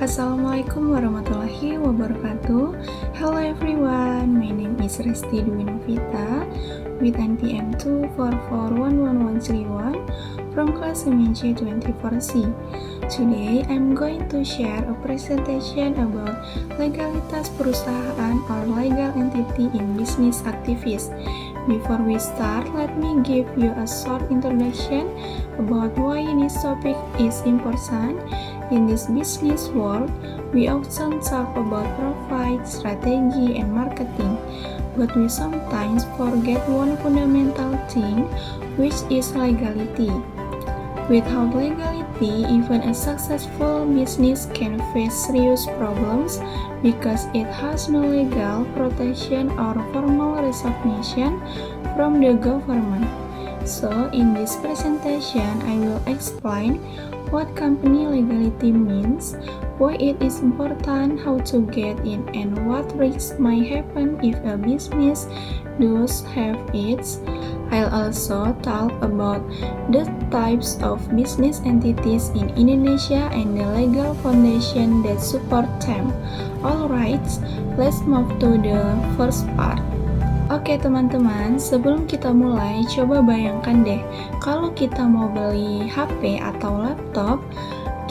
Assalamualaikum warahmatullahi wabarakatuh. Hello everyone, my name is Resti Dwi Novita with NPM 2441131 from class MNC 24C. Today, I'm going to share a presentation about legalitas perusahaan or legal entity in business activities. Before we start, let me give you a short introduction about why this topic is important. In this business world, we often talk about profit, strategy, and marketing, but we sometimes forget one fundamental thing, which is legality. Without legality, even a successful business can face serious problems because it has no legal protection or formal recognition from the government. So, in this presentation, I will explain what company legality means, why it is important, how to get in, and what risks might happen if a business does have it. I'll also talk about the types of business entities in Indonesia and the legal foundation that support them. Alright, let's move to the first part. Oke teman-teman, sebelum kita mulai, coba bayangkan deh, kalau kita mau beli HP atau laptop,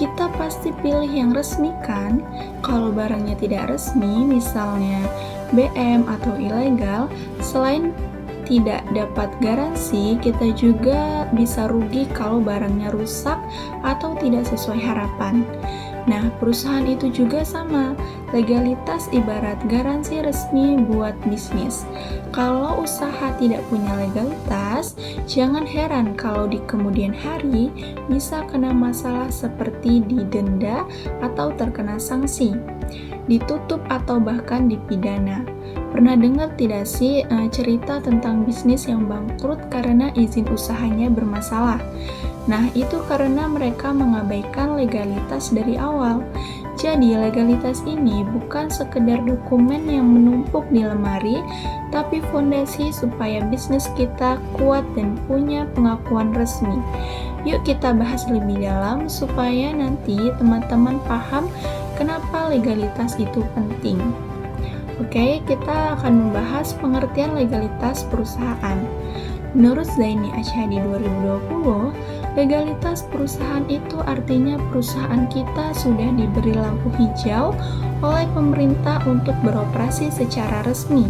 kita pasti pilih yang resmi kan? Kalau barangnya tidak resmi, misalnya BM atau ilegal, selain tidak dapat garansi, kita juga bisa rugi kalau barangnya rusak atau tidak sesuai harapan. Nah, perusahaan itu juga sama. Legalitas ibarat garansi resmi buat bisnis. Kalau usaha tidak punya legalitas, jangan heran kalau di kemudian hari bisa kena masalah seperti didenda atau terkena sanksi, ditutup atau bahkan dipidana. Pernah dengar tidak sih cerita tentang bisnis yang bangkrut karena izin usahanya bermasalah? Nah, itu karena mereka mengabaikan legalitas dari awal. Jadi, legalitas ini bukan sekedar dokumen yang menumpuk di lemari, tapi fondasi supaya bisnis kita kuat dan punya pengakuan resmi. Yuk kita bahas lebih dalam supaya nanti teman-teman paham kenapa legalitas itu penting. Oke, kita akan membahas pengertian legalitas perusahaan. Menurut Zaini Asyhadi 2020, legalitas perusahaan itu artinya perusahaan kita sudah diberi lampu hijau oleh pemerintah untuk beroperasi secara resmi.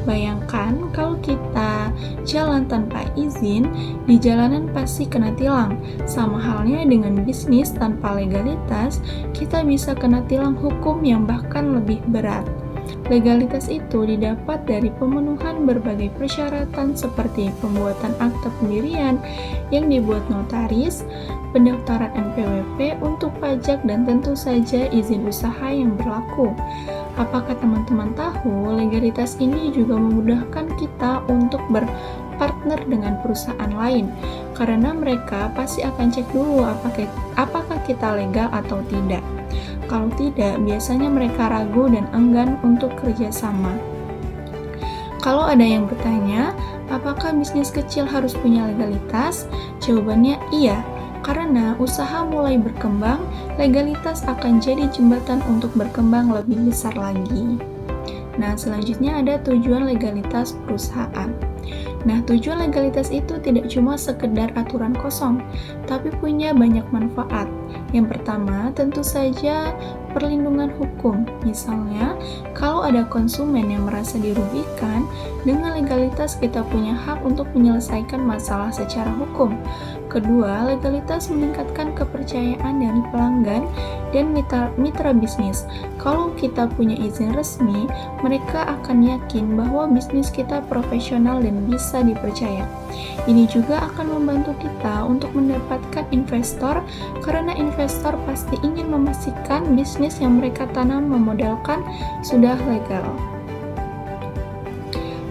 Bayangkan kalau kita jalan tanpa izin, di jalanan pasti kena tilang. Sama halnya dengan bisnis tanpa legalitas, kita bisa kena tilang hukum yang bahkan lebih berat. Legalitas itu didapat dari pemenuhan berbagai persyaratan seperti pembuatan akta pendirian yang dibuat notaris, pendaftaran NPWP untuk pajak, dan tentu saja izin usaha yang berlaku. Apakah teman-teman tahu legalitas ini juga memudahkan kita untuk berpartner dengan perusahaan lain? Karena mereka pasti akan cek dulu apakah kita legal atau tidak. Kalau tidak, biasanya mereka ragu dan enggan untuk kerjasama. Kalau ada yang bertanya, apakah bisnis kecil harus punya legalitas? Jawabannya iya, karena usaha mulai berkembang, legalitas akan jadi jembatan untuk berkembang lebih besar lagi. Nah, selanjutnya ada tujuan legalitas perusahaan. Nah, tujuan legalitas itu tidak cuma sekedar aturan kosong, tapi punya banyak manfaat. Yang pertama, tentu saja perlindungan hukum. Misalnya, kalau ada konsumen yang merasa dirugikan, dengan legalitas kita punya hak untuk menyelesaikan masalah secara hukum. Kedua, legalitas meningkatkan kepercayaan dari pelanggan dan mitra bisnis. Kalau kita punya izin resmi, mereka akan yakin bahwa bisnis kita profesional dan bisa dipercaya. Ini juga akan membantu kita untuk mendapatkan investor, karena investor pasti ingin memastikan bisnis yang mereka tanam memodalkan sudah legal.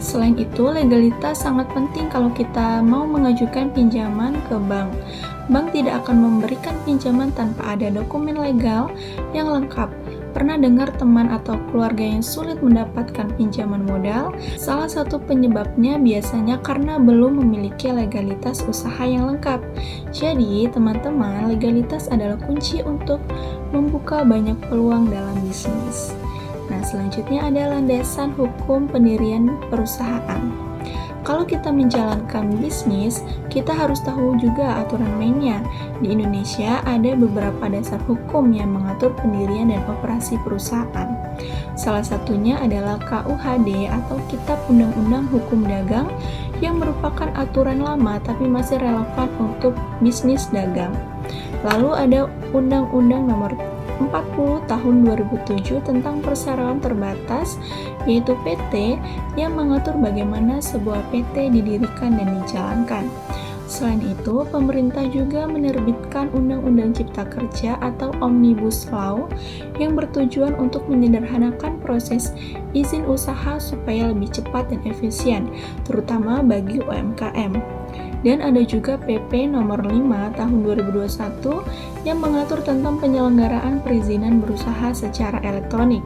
Selain itu, legalitas sangat penting kalau kita mau mengajukan pinjaman ke bank. Bank tidak akan memberikan pinjaman tanpa ada dokumen legal yang lengkap. Pernah dengar teman atau keluarga yang sulit mendapatkan pinjaman modal? Salah satu penyebabnya biasanya karena belum memiliki legalitas usaha yang lengkap. Jadi, teman-teman, legalitas adalah kunci untuk membuka banyak peluang dalam bisnis. Nah, selanjutnya ada landasan hukum pendirian perusahaan. Kalau kita menjalankan bisnis, kita harus tahu juga aturan mainnya. Di Indonesia ada beberapa dasar hukum yang mengatur pendirian dan operasi perusahaan. Salah satunya adalah KUHD atau Kitab Undang-Undang Hukum Dagang yang merupakan aturan lama tapi masih relevan untuk bisnis dagang. Lalu ada Undang-Undang Nomor 40 Tahun 2007 tentang perseroan terbatas, yaitu PT, yang mengatur bagaimana sebuah PT didirikan dan dijalankan. Selain itu, pemerintah juga menerbitkan Undang-Undang Cipta Kerja atau Omnibus Law yang bertujuan untuk menyederhanakan proses izin usaha supaya lebih cepat dan efisien, terutama bagi UMKM. Dan ada juga PP nomor 5 tahun 2021 yang mengatur tentang penyelenggaraan perizinan berusaha secara elektronik.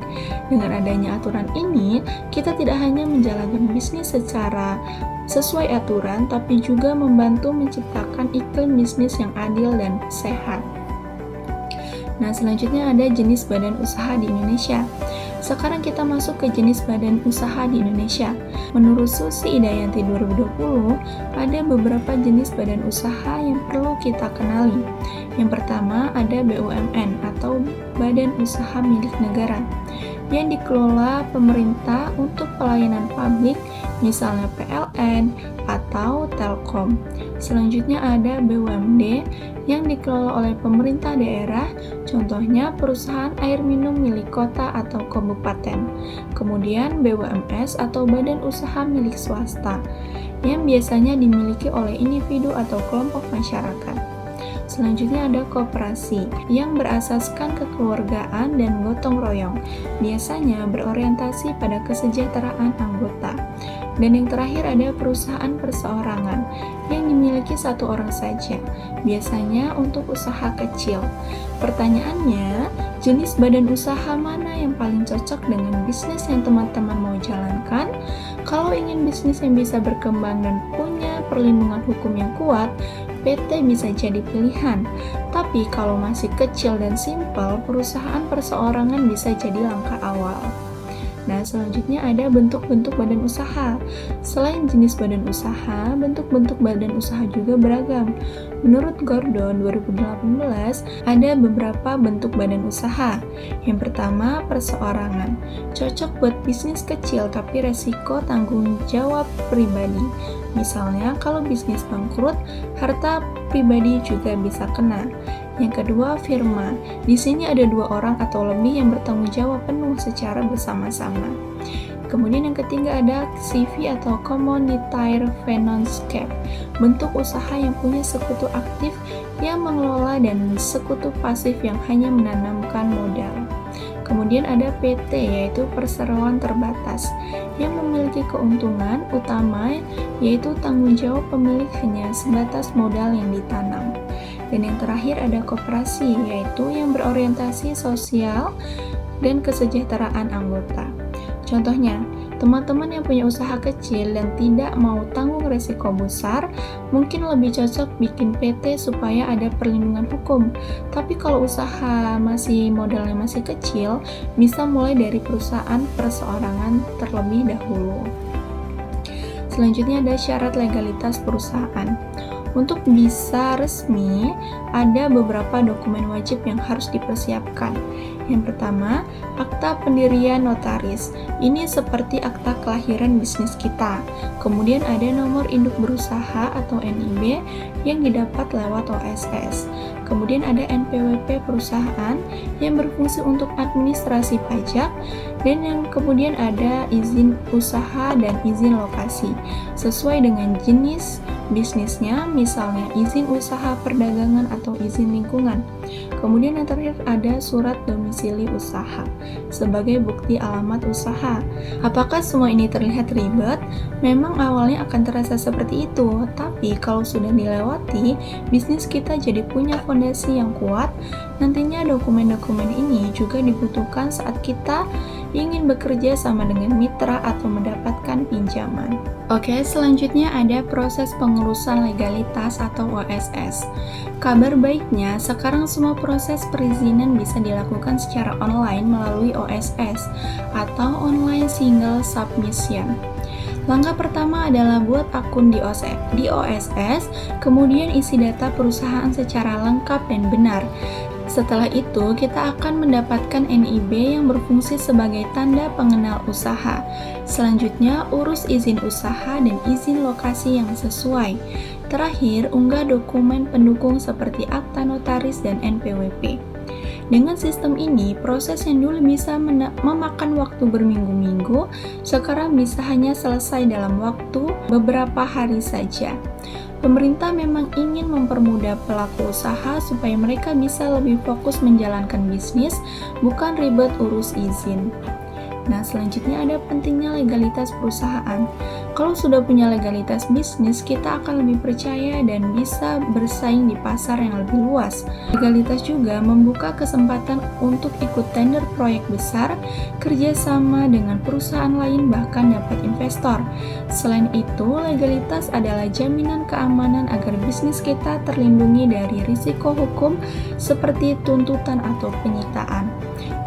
Dengan adanya aturan ini, kita tidak hanya menjalankan bisnis secara sesuai aturan, tapi juga membantu menciptakan iklim bisnis yang adil dan sehat. Nah, selanjutnya ada jenis badan usaha di Indonesia. Sekarang kita masuk ke jenis badan usaha di Indonesia. Menurut Susi Idayanti 2020, ada beberapa jenis badan usaha yang perlu kita kenali. Yang pertama ada BUMN atau Badan Usaha Milik Negara yang dikelola pemerintah untuk pelayanan publik, misalnya PLN atau Telkom. Selanjutnya ada BUMD yang dikelola oleh pemerintah daerah, contohnya perusahaan air minum milik kota atau kabupaten. Kemudian BUMS atau badan usaha milik swasta yang biasanya dimiliki oleh individu atau kelompok masyarakat. Selanjutnya ada koperasi yang berasaskan kekeluargaan dan gotong royong, biasanya berorientasi pada kesejahteraan anggota. Dan yang terakhir ada perusahaan perseorangan yang dimiliki satu orang saja, biasanya untuk usaha kecil. Pertanyaannya, jenis badan usaha mana yang paling cocok dengan bisnis yang teman-teman mau jalankan? Kalau ingin bisnis yang bisa berkembang dan punya perlindungan hukum yang kuat, PT bisa jadi pilihan. Tapi kalau masih kecil dan simpel, perusahaan perseorangan bisa jadi langkah awal. Nah, selanjutnya ada bentuk-bentuk badan usaha. Selain jenis badan usaha, bentuk-bentuk badan usaha juga beragam. Menurut Gordon 2018, ada beberapa bentuk badan usaha. Yang pertama, perseorangan. Cocok buat bisnis kecil tapi resiko tanggung jawab pribadi. Misalnya, kalau bisnis bangkrut, harta pribadi juga bisa kena. Yang kedua, firma. Di sini ada 2 orang atau lebih yang bertanggung jawab penuh secara bersama-sama. Kemudian yang ketiga ada CV atau Communitaire Finance Cap, bentuk usaha yang punya sekutu aktif yang mengelola dan sekutu pasif yang hanya menanamkan modal. Kemudian ada PT, yaitu perseroan terbatas, yang memiliki keuntungan utama yaitu tanggung jawab pemilik hanya sebatas modal yang ditanam. Dan yang terakhir ada koperasi, yaitu yang berorientasi sosial dan kesejahteraan anggota. Contohnya, teman-teman yang punya usaha kecil dan tidak mau tanggung resiko besar, mungkin lebih cocok bikin PT supaya ada perlindungan hukum. Tapi kalau usaha modalnya masih kecil, bisa mulai dari perusahaan perseorangan terlebih dahulu. Selanjutnya ada syarat legalitas perusahaan. Untuk bisa resmi, ada beberapa dokumen wajib yang harus dipersiapkan. Yang pertama, akta pendirian notaris. Ini seperti akta kelahiran bisnis kita. Kemudian ada nomor induk berusaha atau NIB yang didapat lewat OSS. Kemudian ada NPWP perusahaan yang berfungsi untuk administrasi pajak. Dan yang kemudian ada izin usaha dan izin lokasi sesuai dengan jenis bisnisnya, misalnya izin usaha perdagangan atau izin lingkungan. Kemudian yang terakhir ada surat domisili usaha sebagai bukti alamat usaha. Apakah semua ini terlihat ribet? Memang awalnya akan terasa seperti itu, tapi kalau sudah dilewati, bisnis kita jadi punya fondasi yang kuat. Nantinya dokumen-dokumen ini juga dibutuhkan saat kita ingin bekerja sama dengan mitra atau mendapatkan pinjaman. Oke, selanjutnya ada proses pengurusan legalitas atau OSS. Kabar baiknya, sekarang semua proses perizinan bisa dilakukan secara online melalui OSS atau Online Single Submission. Langkah pertama adalah buat akun di OSS, kemudian isi data perusahaan secara lengkap dan benar. Setelah itu, kita akan mendapatkan NIB yang berfungsi sebagai tanda pengenal usaha. Selanjutnya, urus izin usaha dan izin lokasi yang sesuai. Terakhir, unggah dokumen pendukung seperti akta notaris dan NPWP. Dengan sistem ini, proses yang dulu bisa memakan waktu berminggu-minggu, sekarang bisa hanya selesai dalam waktu beberapa hari saja. Pemerintah memang ingin mempermudah pelaku usaha supaya mereka bisa lebih fokus menjalankan bisnis, bukan ribet urus izin. Nah, selanjutnya ada pentingnya legalitas perusahaan. Kalau sudah punya legalitas bisnis, kita akan lebih percaya dan bisa bersaing di pasar yang lebih luas. Legalitas juga membuka kesempatan untuk ikut tender proyek besar, kerjasama dengan perusahaan lain, bahkan dapat investor. Selain itu, legalitas adalah jaminan keamanan agar bisnis kita terlindungi dari risiko hukum seperti tuntutan atau penyitaan.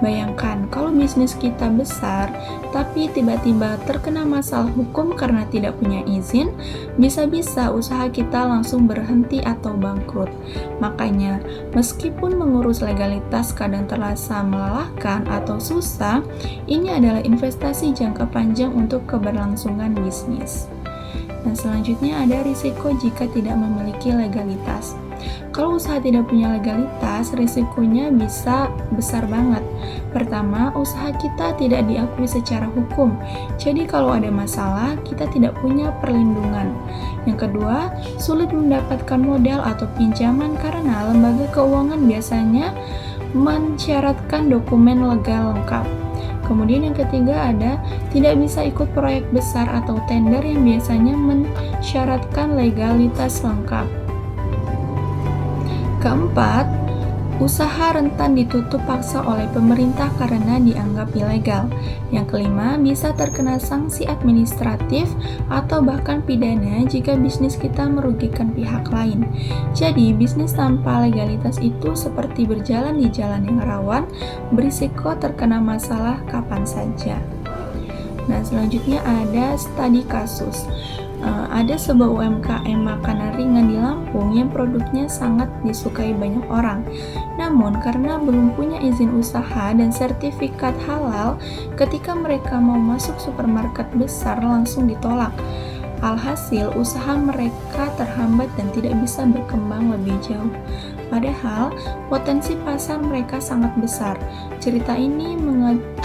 Bayangkan kalau bisnis kita besar, tapi tiba-tiba terkena masalah hukum karena tidak punya izin, bisa-bisa usaha kita langsung berhenti atau bangkrut. Makanya, meskipun mengurus legalitas kadang terasa melelahkan atau susah, ini adalah investasi jangka panjang untuk keberlangsungan bisnis. Dan selanjutnya ada risiko jika tidak memiliki legalitas. Kalau usaha tidak punya legalitas, risikonya bisa besar banget. Pertama, usaha kita tidak diakui secara hukum. Jadi kalau ada masalah, kita tidak punya perlindungan. Yang kedua, sulit mendapatkan modal atau pinjaman karena lembaga keuangan biasanya mensyaratkan dokumen legal lengkap. Kemudian yang ketiga ada tidak bisa ikut proyek besar atau tender yang biasanya mensyaratkan legalitas lengkap. Keempat, usaha rentan ditutup paksa oleh pemerintah karena dianggap ilegal. Yang kelima, bisa terkena sanksi administratif atau bahkan pidana jika bisnis kita merugikan pihak lain. Jadi, bisnis tanpa legalitas itu seperti berjalan di jalan yang rawan, berisiko terkena masalah kapan saja. Nah, selanjutnya ada studi kasus. Ada sebuah UMKM makanan ringan di Lampung yang produknya sangat disukai banyak orang. Namun karena belum punya izin usaha dan sertifikat halal, ketika mereka mau masuk supermarket besar langsung ditolak. Alhasil usaha mereka terhambat dan tidak bisa berkembang lebih jauh. Padahal potensi pasar mereka sangat besar. Cerita ini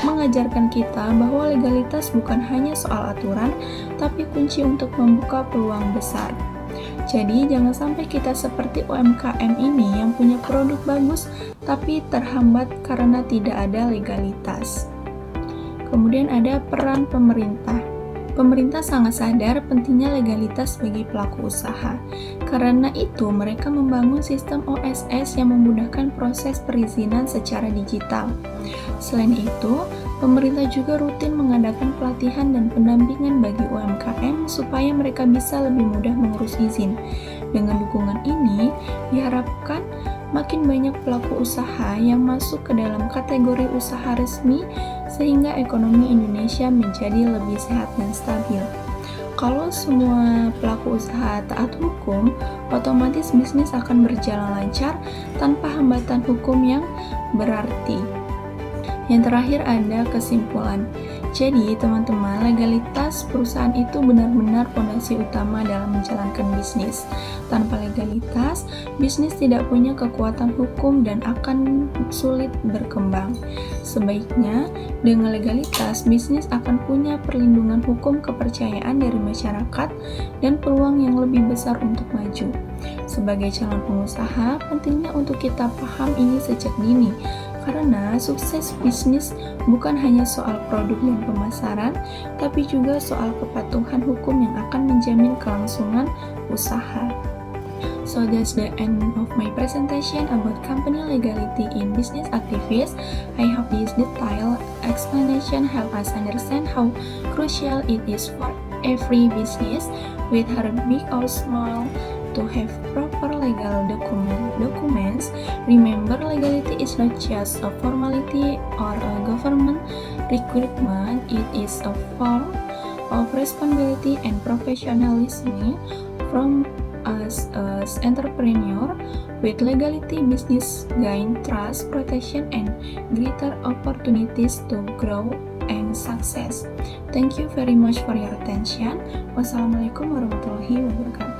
mengajarkan kita bahwa legalitas bukan hanya soal aturan, tapi kunci untuk membuka peluang besar. Jadi jangan sampai kita seperti UMKM ini yang punya produk bagus tapi terhambat karena tidak ada legalitas. Kemudian ada peran pemerintah. Pemerintah sangat sadar pentingnya legalitas bagi pelaku usaha. Karena itu, mereka membangun sistem OSS yang memudahkan proses perizinan secara digital. Selain itu, pemerintah juga rutin mengadakan pelatihan dan pendampingan bagi UMKM supaya mereka bisa lebih mudah mengurus izin. Dengan dukungan ini, diharapkan makin banyak pelaku usaha yang masuk ke dalam kategori usaha resmi sehingga ekonomi Indonesia menjadi lebih sehat dan stabil. Kalau semua pelaku usaha taat hukum, otomatis bisnis akan berjalan lancar tanpa hambatan hukum yang berarti. Yang terakhir ada kesimpulan. Jadi, teman-teman, legalitas perusahaan itu benar-benar fondasi utama dalam menjalankan bisnis. Tanpa legalitas, bisnis tidak punya kekuatan hukum dan akan sulit berkembang. Sebaiknya, dengan legalitas, bisnis akan punya perlindungan hukum, kepercayaan dari masyarakat, dan peluang yang lebih besar untuk maju. Sebagai calon pengusaha, pentingnya untuk kita paham ini sejak dini, karena sukses bisnis bukan hanya soal produk dan pemasaran, tapi juga soal kepatuhan hukum yang akan menjamin kelangsungan usaha. So that's the end of my presentation about company legality in business activists. I hope this detailed explanation help us understand how crucial it is for every business, whether big or small, to have proper legal documents. Remember, legality is not just a formality or a government requirement, it is a form of responsibility and professionalism from us as entrepreneur. With legality, business gain trust, protection, and greater opportunities to grow and success. Thank you very much for your attention. Wassalamualaikum warahmatullahi wabarakatuh.